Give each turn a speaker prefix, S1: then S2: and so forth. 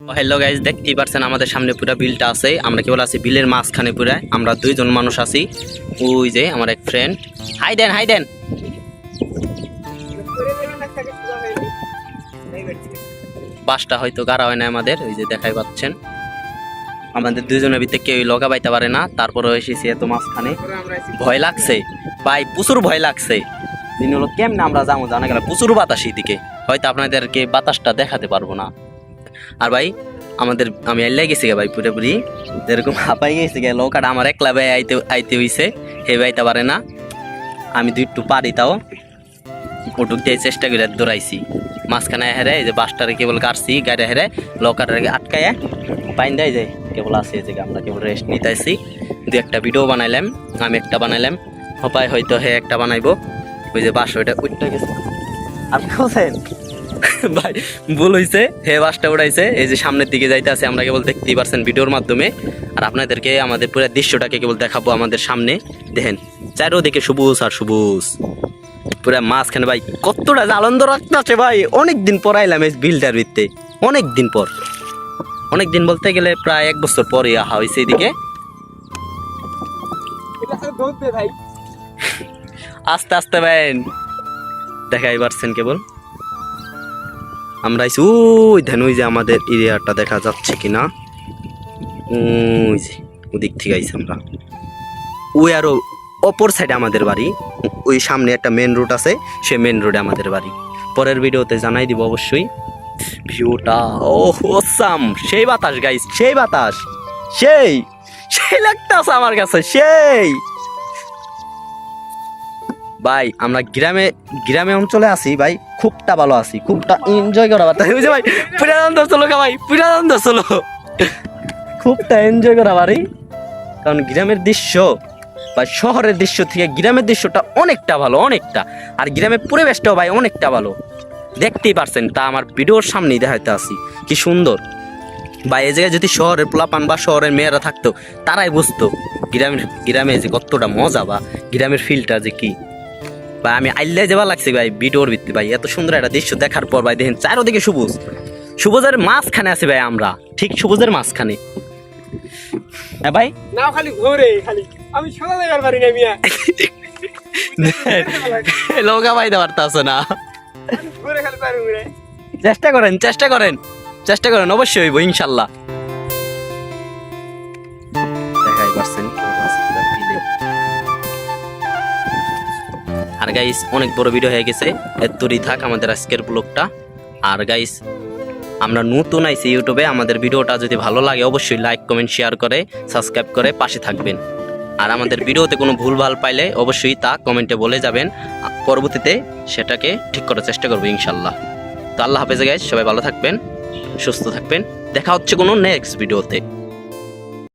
S1: Hello guys, দেখতেই পারছেন আমাদের সামনে পুরা বিলটা আছে। আমরা কেবল আছি বিলের মাঝখানে পুরা। আমরা দুইজন মানুষ আছি। ওই যে আমার এক ফ্রেন্ড। হাই দেন, হাই দেন। বাসটা হয়তো গাড়া হয় না আমাদের, ওই যে দেখাই পাচ্ছেন। আমাদের দুইজনের ভিতরে কেউ লগা পাইতে পারে না, তারপরে এসেছি এত মাঝখানে। ভয় লাগছে ভাই, প্রচুর ভয় লাগছে। দিন হলো কেমনে আমরা যাবো জানা গেল, প্রচুর বাতাস এইদিকে, হয়তো আপনাদেরকে বাতাসটা দেখাতে পারবো না। আর ভাই আমি এলাই গেছি গে ভাই, পুরোপুরি যেরকম হাঁপাই গেছি গে। লৌকাটা আমার একলা ভাই আইতে হইছে, হে বাইতে পারে না। আমি দুই একটু পারি, তাও ওটুক দিয়ে চেষ্টা করে দৌড়াইছি মাঝখানে হেরে। এই যে বাসটারে কেবল কাটছি, গাড়ি হেরে লৌকাটারে আটকায় পাইন দেয় যায়। কেবল আসে যে আমরা কেবল রেস্ট নিতেছি। দু একটা ভিডিও বানাইলাম, আমি একটা বানাইলাম, হপায় হয়তো হে একটা বানাইবো। ওই যে বাস ওইটা উঠতে গেছে। আপনি বলছেন ভাই ভুল হয়েছে, হে বাসটা উড়াইছে। এই যে সামনের দিকে যাইতে আছে, আমরা কেবল দেখতেই পারছেন ভিডিওর মাধ্যমে। আর আপনাদেরকে আমাদের পুরো দৃশ্যটাকে কেবল দেখাবো আমাদের সামনে। দেখেন চারোদিকে সবুজ আর সবুজ, পুরা মাঝখানে ভাই কতটা আনন্দ রাখতেছে ভাই। অনেকদিন পর আইলাম এই বিলটার ভিত্তে, অনেকদিন পর। অনেকদিন বলতে গেলে প্রায় 1 বছর পরে আহা হয়েছে এইদিকে। আস্তে আস্তে ভাই দেখাই পারছেন কেবল। আমরা ওই ধ্যান, ওই যে আমাদের এরিয়াটা দেখা যাচ্ছে কিনা, ওই যে ওদিক থেকে আইছি আমরা। ওই আরো অপর সাইডে আমাদের বাড়ি, ওই সামনে একটা মেন রোড আছে, সে মেন রোডে আমাদের বাড়ি। পরের ভিডিওতে জানাই দিব অবশ্যই ভিউটা। ও অসাম, সেই বাতাস গাইস, সেই বাতাস, সেই সেই লাগতেছে আমার কাছে, সেই ভাই। আমরা গ্রামে অঞ্চলে আছি ভাই, খুবটা ভালো আছি, খুবটা এনজয় করা বার্তা। ওই যে ভাই পুরা আনন্দ চলো ভাই, পুরা আনন্দ চলো, খুবটা এনজয় করা বাড়ি। কারণ গ্রামের দৃশ্য বা শহরের দৃশ্য থেকে গ্রামের দৃশ্যটা অনেকটা ভালো, অনেকটা। আর গ্রামের পরিবেশটাও ভাই অনেকটা ভালো, দেখতেই পারছেন। তা আমার ভিডিওর সামনেই দেখাইতে আসি কি সুন্দর বা। এই জায়গায় যদি শহরের পোলাপান বা শহরের মেয়েরা থাকতো, তারাই বুঝতো গ্রামে যে কতটা মজা বা গ্রামের ফিলটা যে কি। বা আমি আইলে যাওয়া লাগছে ভাই ভিডিওর ভিত্তি ভাই। এত সুন্দর একটা দৃশ্য দেখার পর ভাই দেখেন চারোদিকে সবুজ, সবুজের মাঝখানে আছে ভাই আমরা, ঠিক সবুজের মাঝখানে। হ্যাঁ ভাই,
S2: নাও খালি ঘোরে, খালি আমি সোজা যাইবার পারি না মিয়া।
S1: লোকা পাইতে পারতাছে না।
S2: ঘুরে খালি পারি ঘুরে।
S1: চেষ্টা করেন, চেষ্টা করেন, চেষ্টা করেন, অবশ্যই হইব ইনশাল্লাহ। দেখাই পারছেন। আর গাইস অনেক বড় ভিডিও হয়ে গেছে, এতই থাক আমাদের আজকের ব্লগটা। আর গাইস আমরা নতুন আইছি ইউটিউবে, আমাদের ভিডিওটা যদি ভালো লাগে অবশ্যই লাইক কমেন্ট শেয়ার করে সাবস্ক্রাইব করে পাশে থাকবেন। আর আমাদের ভিডিওতে কোনো ভুলভাল পাইলে অবশ্যই তা কমেন্টে বলে যাবেন, পরবর্তীতে সেটাকে ঠিক করার চেষ্টা করবো ইনশাল্লাহ। তো আল্লাহ হাফেজ গাইস, সবাই ভালো থাকবেন, সুস্থ থাকবেন, দেখা হচ্ছে কোনো নেক্সট ভিডিওতে।